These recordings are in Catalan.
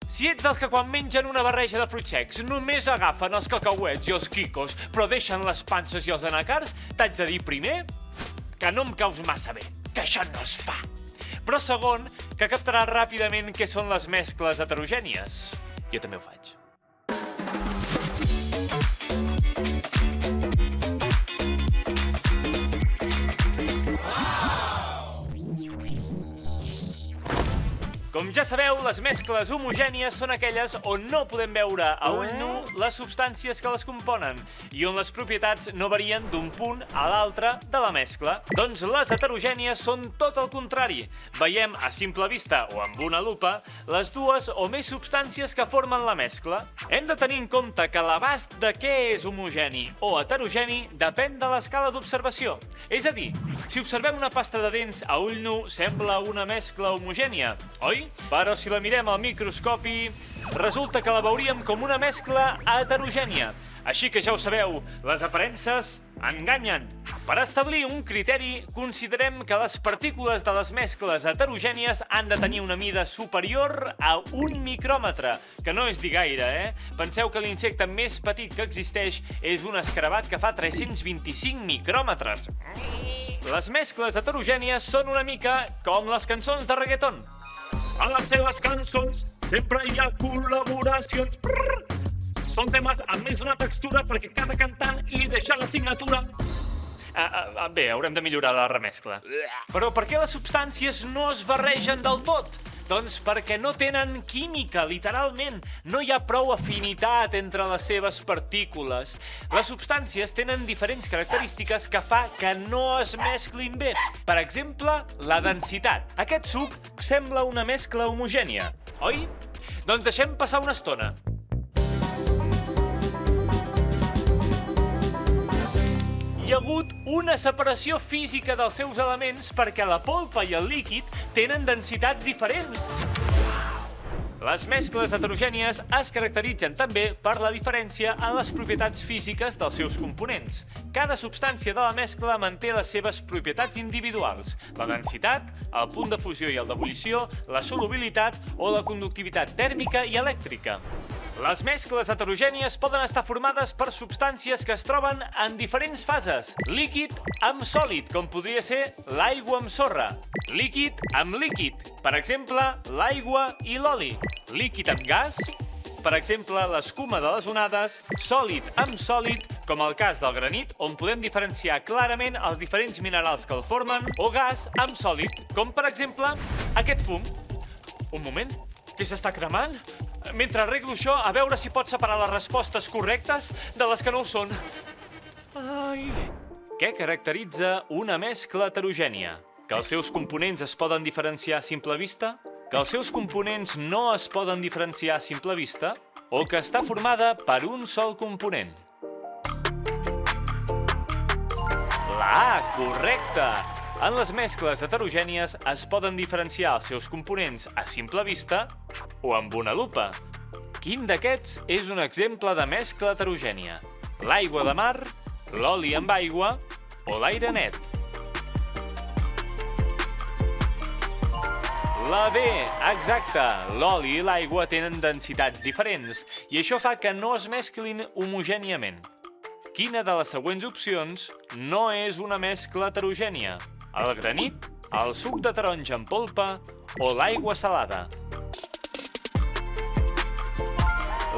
Si ets dels que quan mengen una barreja de fruits secs només agafen els cacauets i els quicos però deixen les panses i els anacars, t'haig de dir primer que no em caus massa bé, que això no es fa. Però segon, que captaràs ràpidament què són les mescles heterogènies. Jo també ho faig. Com ja sabeu, les mescles homogènies són aquelles on no podem veure a ull nu les substàncies que les componen i on les propietats no varien d'un punt a l'altre de la mescla. Doncs les heterogènies són tot el contrari. Veiem a simple vista o amb una lupa les dues o més substàncies que formen la mescla. Hem de tenir en compte que l'abast de què és homogeni o heterogeni depèn de l'escala d'observació. És a dir, si observem una pasta de dents a ull nu sembla una mescla homogènia, oi? Però si la mirem al microscopi, resulta que la veuríem com una mescla heterogènia. Així que ja ho sabeu, les aparences enganyen. Per establir un criteri, considerem que les partícules de les mescles heterogènies han de tenir una mida superior a 1 micròmetre, que no és dir gaire, Penseu que l'insecte més petit que existeix és un escarabat que fa 325 micròmetres. Les mescles heterogènies són una mica com les cançons de reggaeton. A les seves cançons sempre hi ha col·laboracions. Són temes amb més d'una textura perquè cada cantant hi deixa la signatura. Bé, haurem de millorar la remescla. Però per què les substàncies no es barregen del tot? Doncs perquè no tenen química, literalment. No hi ha prou afinitat entre les seves partícules. Les substàncies tenen diferents característiques que fa que no es mesclin bé. Per exemple, la densitat. Aquest suc sembla una mescla homogènia, oi? Doncs deixem passar una estona. Hi ha hagut una separació física dels seus elements perquè la polpa i el líquid tenen densitats diferents. Les mescles heterogènies es caracteritzen també per la diferència en les propietats físiques dels seus components. Cada substància de la mescla manté les seves propietats individuals: la densitat, el punt de fusió i el d'ebullició, la solubilitat o la conductivitat tèrmica i elèctrica. Les mescles heterogènies poden estar formades per substàncies que es troben en diferents fases. Líquid amb sòlid, com podria ser l'aigua amb sorra. Líquid amb líquid, per exemple, l'aigua i l'oli. Líquid amb gas, per exemple, l'escuma de les onades. Sòlid amb sòlid, com el cas del granit, on podem diferenciar clarament els diferents minerals que el formen. O gas amb sòlid, com per exemple aquest fum. Un moment, què s'està cremant? Mentre arreglo això, a veure si pot separar les respostes correctes de les que no ho són. Ai! Què caracteritza una mescla heterogènia? Que els seus components es poden diferenciar a simple vista? Que els seus components no es poden diferenciar a simple vista? O que està formada per un sol component? La A, correcte! En les mescles heterogènies es poden diferenciar els seus components a simple vista o amb una lupa. Quin d'aquests és un exemple de mescla heterogènia? L'aigua de mar, l'oli amb aigua o l'aire net? La B, exacte! L'oli i l'aigua tenen densitats diferents i això fa que no es mesclin homogèniament. Quina de les següents opcions no és una mescla heterogènia? El granit, el suc de taronja amb polpa o l'aigua salada?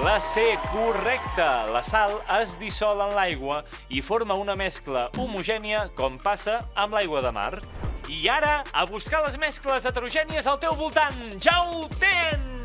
La C, correcte! La sal es dissol en l'aigua i forma una mescla homogènia com passa amb l'aigua de mar. I ara, a buscar les mescles heterogènies al teu voltant! Ja ho tens!